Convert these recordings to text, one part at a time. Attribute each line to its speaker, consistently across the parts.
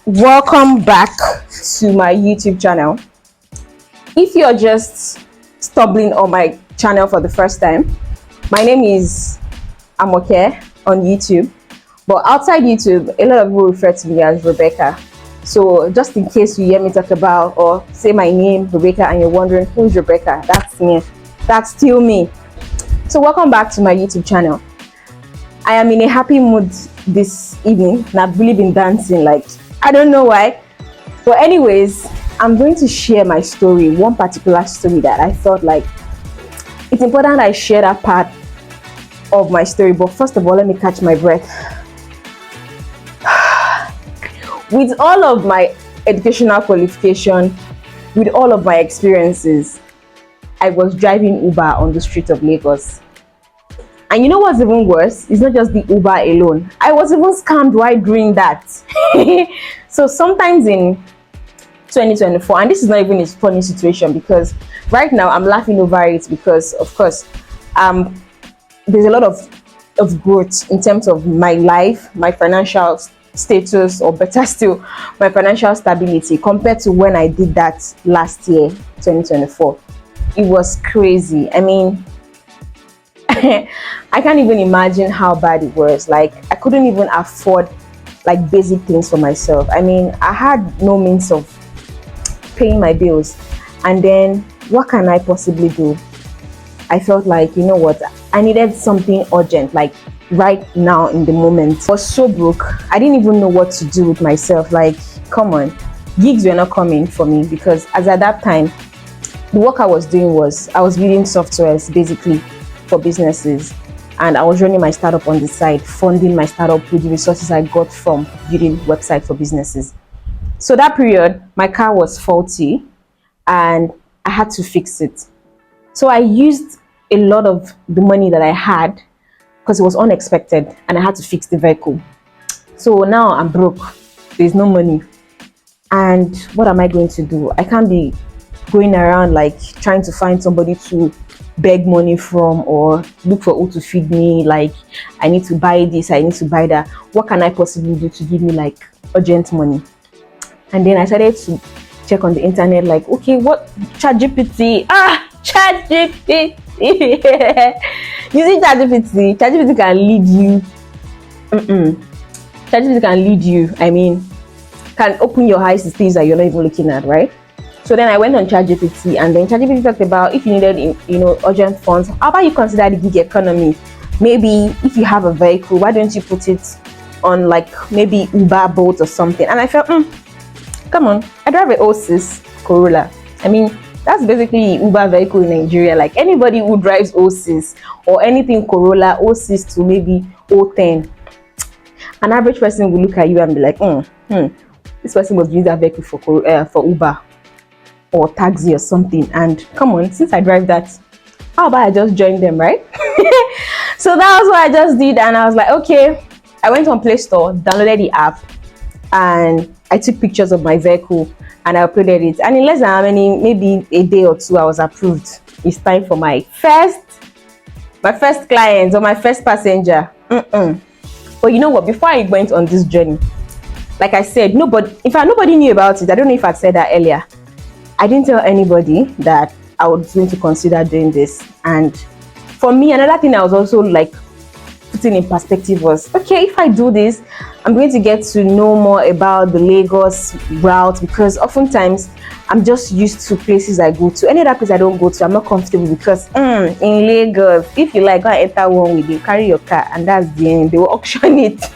Speaker 1: Welcome back to my YouTube channel. If you're just stumbling on my channel for the first time, my name is Amoke on YouTube, but outside YouTube, a lot of people refer to me as Rebecca. So just in case you hear me talk about or say my name, Rebecca, and you're wondering who's Rebecca, that's me. That's still me. So welcome back to my YouTube channel. I am in a happy mood this evening and I've really been dancing, like I don't know why. But anyways, I'm going to share my story, one particular story that I felt like it's important I share that part of my story. But first of all, let me catch my breath. With all of my educational qualification, with all of my experiences, I was driving Uber on the street of Lagos. And you know what's even worse? It's not just the Uber alone. I was even scammed while doing that. So sometimes in 2024, and this is not even a funny situation because right now I'm laughing over it because of course there's a lot of growth in terms of my life, my financial status, or better still, my financial stability compared to when I did that last year, 2024. It was crazy. I mean, I can't even imagine how bad it was. Like I couldn't even afford like basic things for myself. I mean, I had no means of paying my bills, and then what can I possibly do? I felt like, you know what, I needed something urgent, like right now in the moment. I was so broke, I didn't even know what to do with myself. Like, come on, gigs were not coming for me because as at that time the work I was doing was I was building softwares basically for businesses, and I was running my startup on the side, funding my startup with the resources I got from building website for businesses. So that period my car was faulty and I had to fix it. So I used a lot of the money that I had because it was unexpected and I had to fix the vehicle. So now I'm broke, there's no money, and what am I going to do? I can't be going around like trying to find somebody to beg money from or look for who to feed me. Like, I need to buy this, I need to buy that. What can I possibly do to give me like urgent money? And then I started to check on the internet, like, okay, what ChatGPT? ChatGPT. Using ChatGPT can lead you. ChatGPT can lead you. I mean, can open your eyes to things that you're not even looking at, right? So then I went on ChatGPT, and then ChatGPT talked about if you needed, urgent funds, how about you consider the gig economy? Maybe if you have a vehicle, why don't you put it on like maybe Uber, Bolt or something? And I felt, come on, I drive a 06 Corolla. I mean, that's basically Uber vehicle in Nigeria. Like anybody who drives 06 or anything Corolla, 06 to maybe 010, an average person will look at you and be like, this person must use that vehicle for Uber or taxi or something. And come on, since I drive that, how about I just join them, right? So that was what I just did, and I was like, okay. I went on Play Store, downloaded the app, and I took pictures of my vehicle and I uploaded it, and in less than maybe a day or two, I was approved. It's time for my first client or my first passenger. But you know what, before I went on this journey, like I said, nobody knew about it. I don't know if I'd said that earlier. I didn't tell anybody that I was going to consider doing this. And for me, another thing I was also like putting in perspective was, okay, if I do this, I'm going to get to know more about the Lagos route, because oftentimes I'm just used to places I go to. Any other place I don't go to, I'm not comfortable because in Lagos, if you like, go and enter one with you, carry your car, and that's the end. They will auction it.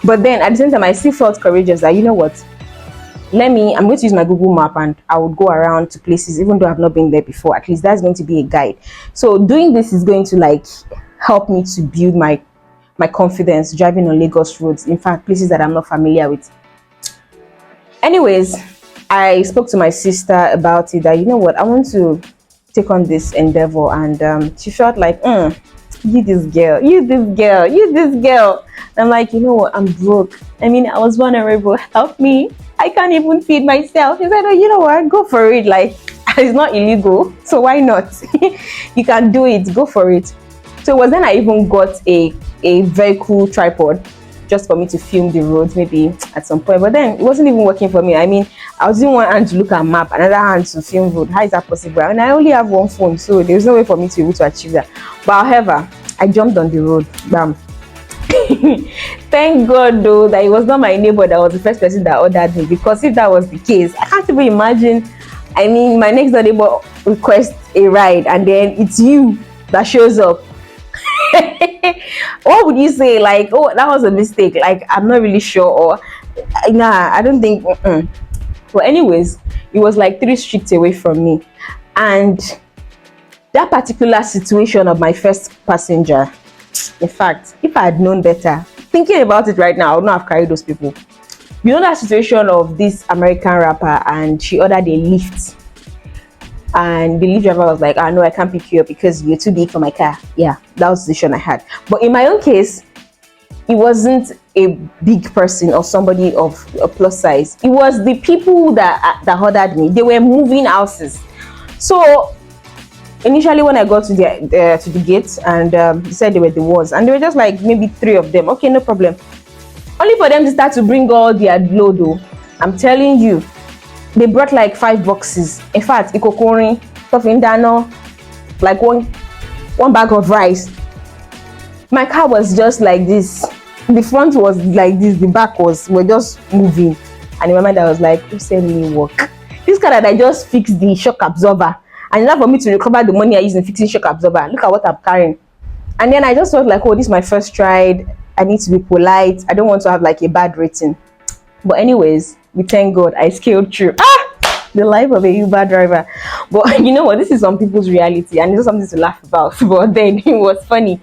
Speaker 1: But then at the same time, I still felt courageous that, you know what, I'm going to use my Google map and I would go around to places even though I've not been there before. At least that's going to be a guide. So doing this is going to like help me to build my confidence driving on Lagos roads, in fact places that I'm not familiar with. Anyways, I spoke to my sister about it, that, you know what, I want to take on this endeavor, and she felt like, you this girl. I'm like, you know what, I'm broke. I mean, I was vulnerable, help me, I can't even feed myself. She said, oh, you know what, go for it. Like, it's not illegal, so why not? You can do it, go for it. So it was then I even got a vehicle tripod, just for me to film the roads maybe at some point. But then it wasn't even working for me. I mean, I was using one hand to look at map, another hand to film road. How is that possible? And I only have one phone, so there's no way for me to be able to achieve that. But however, I jumped on the road. Bam. Thank God though that it was not my neighbor that was the first person that ordered me, because if that was the case, I can't even imagine. I mean, my next door neighbor requests a ride and then it's you that shows up. What would you say? Like, oh, that was a mistake. Like, I'm not really sure, or nah, I don't think. But anyways, it was like 3 streets away from me, and that particular situation of my first passenger. In fact, if I had known better, thinking about it right now, I would not have carried those people. You know that situation of this American rapper, and she ordered a lift, and the lift driver was like, "Ah, no, I can't pick you up because you're too big for my car." Yeah, that was the decision I had. But in my own case, it wasn't a big person or somebody of a plus size. It was the people that ordered me. They were moving houses. So initially, when I got to the gate, and they said they were the ones, and they were just like maybe 3 of them. Okay, no problem. Only for them to start to bring all their load though. I'm telling you, they brought like 5 boxes. In fact, ikokori, tofindano, like one bag of rice. My car was just like this. The front was like this, the back were just moving. And in my mind I was like, who sent me work? This car that I just fixed the shock absorber, and enough for me to recover the money I used in fixing shock absorber. Look at what I'm carrying. And then I just felt like, oh, this is my first ride. I need to be polite. I don't want to have like a bad rating. But anyways, we thank God I scaled through. The life of a Uber driver. But you know what? This is some people's reality, and it's something to laugh about. But then it was funny.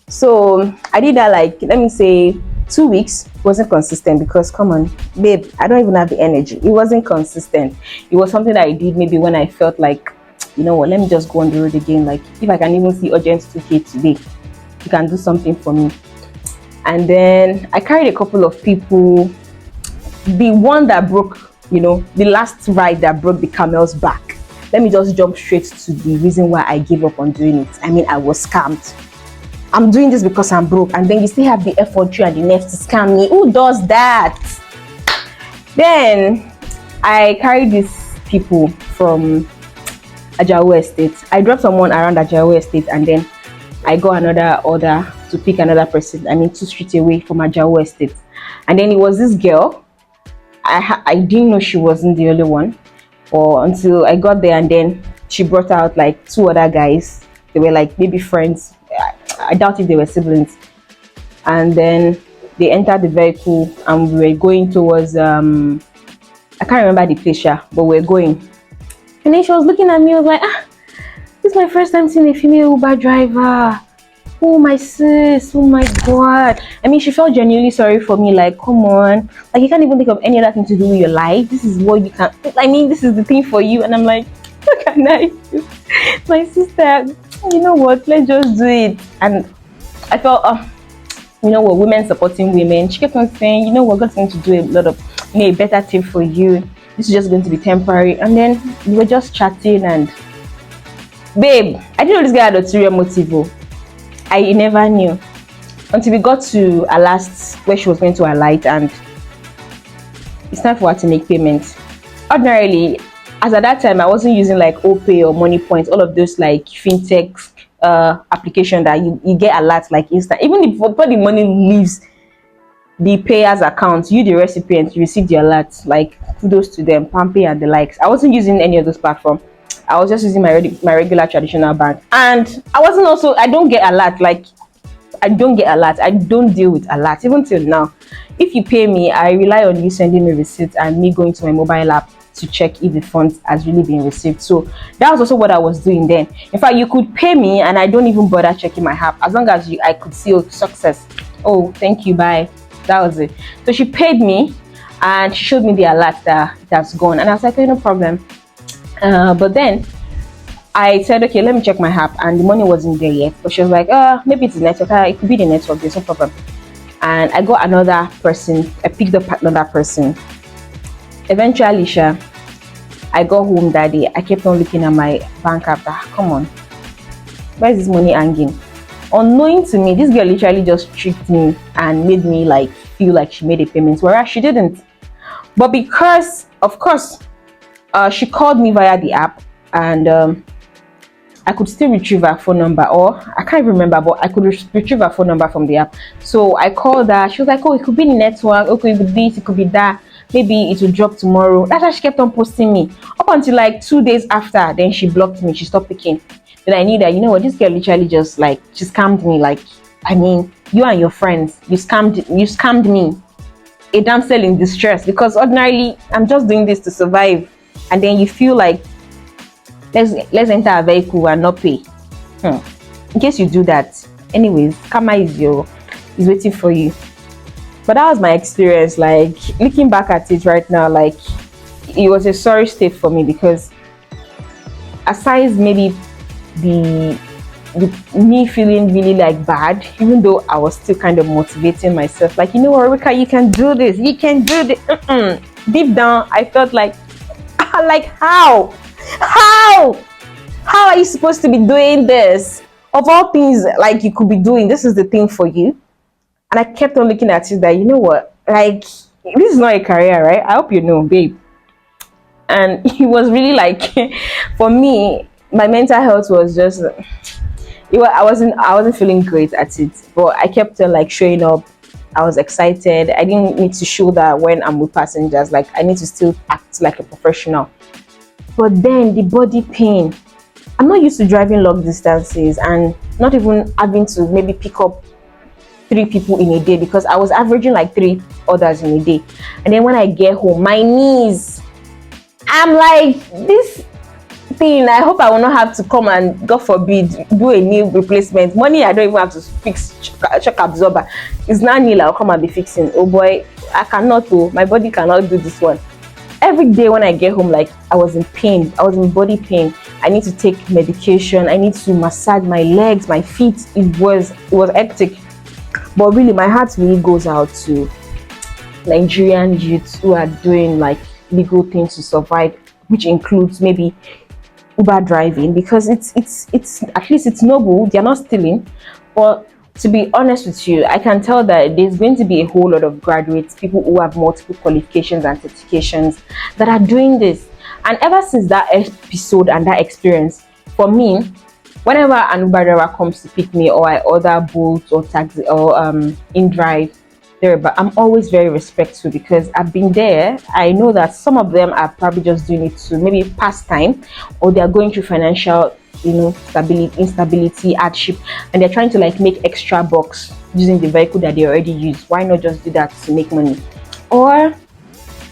Speaker 1: So I did that like, let me say, 2 weeks. Wasn't consistent, because come on, babe, I don't even have the energy. It wasn't consistent. It was something that I did maybe when I felt like, you know what, let me just go on the road again. Like, if I can even see urgent 2K today, you can do something for me. And then I carried a couple of people. The one that broke, you know, the last ride that broke the camel's back. Let me just jump straight to the reason why I gave up on doing it. I mean, I was scammed. I'm doing this because I'm broke, and then you still have the effort and the nerve to scam me. Who does that? Then I carried these people from Ajawo Estate. I dropped someone around Ajawo Estate, and then I got another order to pick another person. I mean, 2 streets away from Ajawo Estate. And then it was this girl. I didn't know she wasn't the only one, or until I got there, and then she brought out like 2 other guys. They were like maybe friends. I doubt if they were siblings. And then they entered the vehicle, and we were going towards I can't remember the place, but we were going. And then she was looking at me. I was like, this is my first time seeing a female Uber driver. Oh my sis, oh my God. I mean, she felt genuinely sorry for me. Like, come on, like you can't even think of any other thing to do with your life. This is what you can. I mean, this is the thing for you. And I'm like, what can I do? My sister, you know what? Let's just do it. And I felt, you know what? Women supporting women. She kept on saying, you know, we're going to do a lot of, you know, a better thing for you. This is just going to be temporary. And then we were just chatting, and babe, I didn't know this guy had ulterior motive. I never knew until we got to our last, where she was going to alight, and it's time for her to make payments. Ordinarily, as at that time, I wasn't using like OPay or Money Points, all of those like fintech application that you get alerts like instant. Even if before the money leaves the payer's account, you the recipient, you receive the alerts. Like, kudos to them, Pampay and the likes. I wasn't using any of those platforms. I was just using my regular traditional bank, and I don't get alert. Like, I don't get alert. I don't deal with alert even till now. If you pay me, I rely on you sending me receipts and me going to my mobile app to check if the funds has really been received. So that was also what I was doing then. In fact, you could pay me and I don't even bother checking my app, as long as I could see success. Oh, thank you, bye. That was it. So she paid me, and she showed me the alert that it has gone, and I was like, okay, no problem. But then I said, okay, let me check my app, and the money wasn't there yet. But she was like, maybe it's the network. It could be the network. There's no problem. And I got another person. I picked up another person. Eventually, I got home that day. I kept on looking at my bank app. Come on, where is this money hanging? Unknowing to me, this girl literally just tricked me and made me like feel like she made a payment, whereas she didn't. But because, of course, she called me via the app, and I could still retrieve her phone number, or I can't remember, but I could retrieve her phone number from the app. So I called her. She was like, "Oh, it could be the network. Okay, it could be this, it could be that. Maybe it will drop tomorrow." That's why she kept on posting me up until like 2 days after. Then she blocked me. She stopped picking. Then I knew that, you know what, this girl literally just like, she scammed me. Like, I mean, you and your friends, you scammed me, a damsel in distress. Because ordinarily, I'm just doing this to survive, and then you feel like, let's enter a vehicle and not pay. In case you do that, anyways, karma is waiting for you. But that was my experience. Like, looking back at it right now, like, it was a sorry state for me, because aside maybe the me feeling really like bad, even though I was still kind of motivating myself, like, you know what, Rika, you can do this, you can do this. Deep down, I felt like, like, how are you supposed to be doing this? Of all things, like, you could be doing, this is the thing for you. And I kept on looking at it that, you know what, like, this is not a career, right? I hope you know, babe. And it was really like, for me, my mental health was just, I wasn't feeling great at it. But I kept on like showing up. I was excited. I didn't need to show that when I'm with passengers, like, I need to still act like a professional. But then the body pain, I'm not used to driving long distances and not even having to maybe pick up 3 people in a day, because I was averaging like 3 orders in a day. And then when I get home, my knees, I'm like, this thing, I hope I will not have to come and, God forbid, do a knee replacement. Money I don't even have to fix shock absorber. It's not knee I'll come and be fixing. Oh boy, I cannot do. My body cannot do this one. Every day when I get home, like, I was in pain. I was in body pain. I need to take medication. I need to massage my legs, my feet. It was hectic. But really, my heart really goes out to Nigerian youths who are doing like legal things to survive, which includes maybe Uber driving, because it's at least it's noble. They're not stealing. But to be honest with you, I can tell that there's going to be a whole lot of graduates, people who have multiple qualifications and certifications, that are doing this. And ever since that episode and that experience, for me, whenever an Uber driver comes to pick me, or I order Bolt or taxi or InDrive, but I'm always very respectful, because I've been there. I know that some of them are probably just doing it to maybe pass time, or they are going through financial, instability, hardship, and they're trying to like make extra bucks using the vehicle that they already use. Why not just do that to make money? Or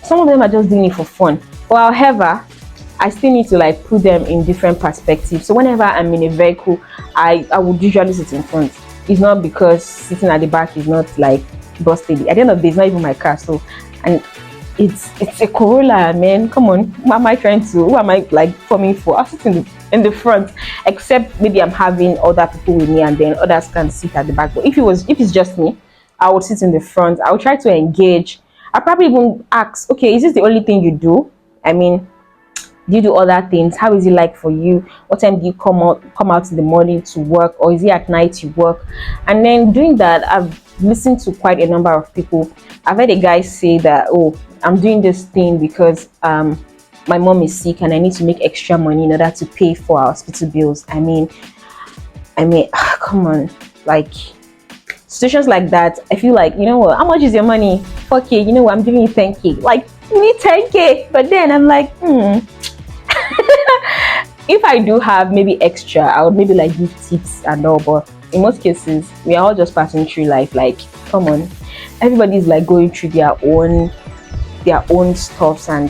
Speaker 1: some of them are just doing it for fun. But however, I still need to like put them in different perspectives. So whenever I'm in a vehicle, I would usually sit in front. It's not because sitting at the back is not like busted. At the end of the day, it's not even my car. So, and it's a Corolla, man. Come on, who am I like forming for? I'll sit in the front, except maybe I'm having other people with me, and then others can sit at the back. But if it's just me, I would sit in the front. I would try to engage. I probably even ask, okay, is this the only thing you do? I mean, do you do other things? How is it like for you? What time do you come out in the morning to work, or is it at night you work? And then doing that, I've listened to quite a number of people. I've heard a guy say that, oh, I'm doing this thing because my mom is sick and I need to make extra money in order to pay for our hospital bills. I mean, come on, like, situations like that, I feel like, you know what, how much is your money? 4K, you know what, I'm giving you 10K. Like, you need 10K. But then I'm like, if I do have maybe extra, I would maybe like give tips and all. But in most cases, we are all just passing through life. Like, come on, everybody's like going through their own stuffs, and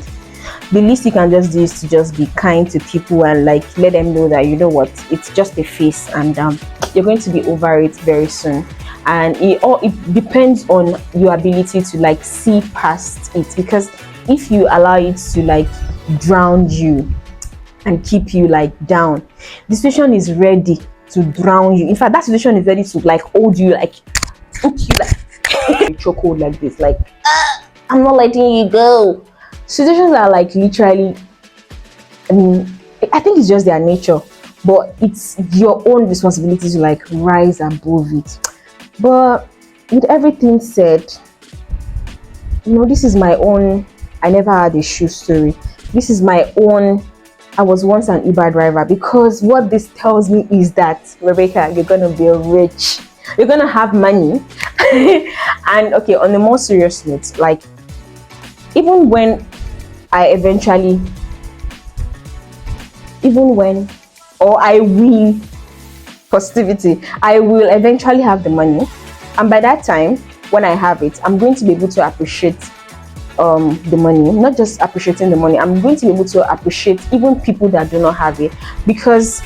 Speaker 1: the least you can just do is to just be kind to people and like let them know that, you know what, it's just a phase, and you're going to be over it very soon. And it depends on your ability to like see past it, because if you allow it to like drown you and keep you like down, the situation is ready to drown you. In fact, that situation is ready to like hold you, like put you like chokehold like this, like I'm not letting you go. Situations are like literally, I mean, I think it's just their nature. but it's your own responsibility to like rise above it. But with everything said, this is my own. I never had a shoe story. This is my own. I was once an Uber driver, because what this tells me is that, Rebecca, you're gonna be rich. You're gonna have money. And okay, on a more serious note, like, even when I eventually, even when, or I will, positivity, I will eventually have the money. And by that time, when I have it, I'm going to be able to appreciate the money. Not just appreciating the money, I'm going to be able to appreciate even people that do not have it, because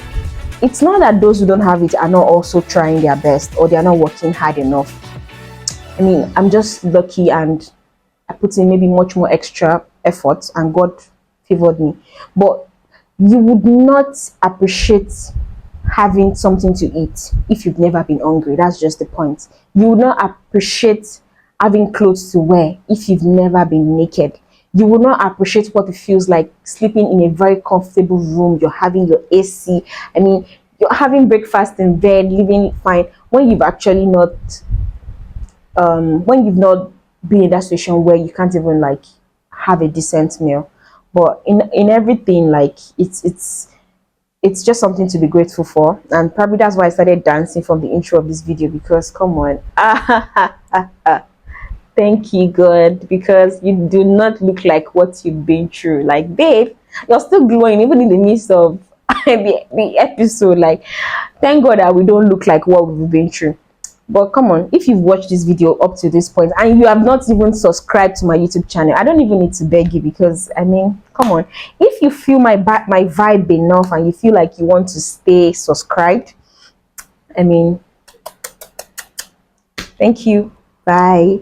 Speaker 1: it's not that those who don't have it are not also trying their best, or they are not working hard enough. I mean, I'm just lucky, and I put in maybe much more extra effort, and God favored me. But you would not appreciate having something to eat if you've never been hungry. That's just the point. You would not appreciate having clothes to wear if you've never been naked. You will not appreciate what it feels like sleeping in a very comfortable room. You're having your AC. I mean, you're having breakfast in bed, living fine, when you've actually not, when you've not been in that situation where you can't even like have a decent meal. But in everything, like, it's just something to be grateful for. And probably that's why I started dancing from the intro of this video, because come on. Thank you, God, because you do not look like what you've been through. Like, babe, you're still glowing even in the midst of the episode. Like, thank God that we don't look like what we've been through. But come on, if you've watched this video up to this point and you have not even subscribed to my YouTube channel, I don't even need to beg you, because I mean, come on, if you feel my vibe enough and you feel like you want to stay subscribed, I mean, thank you. Bye.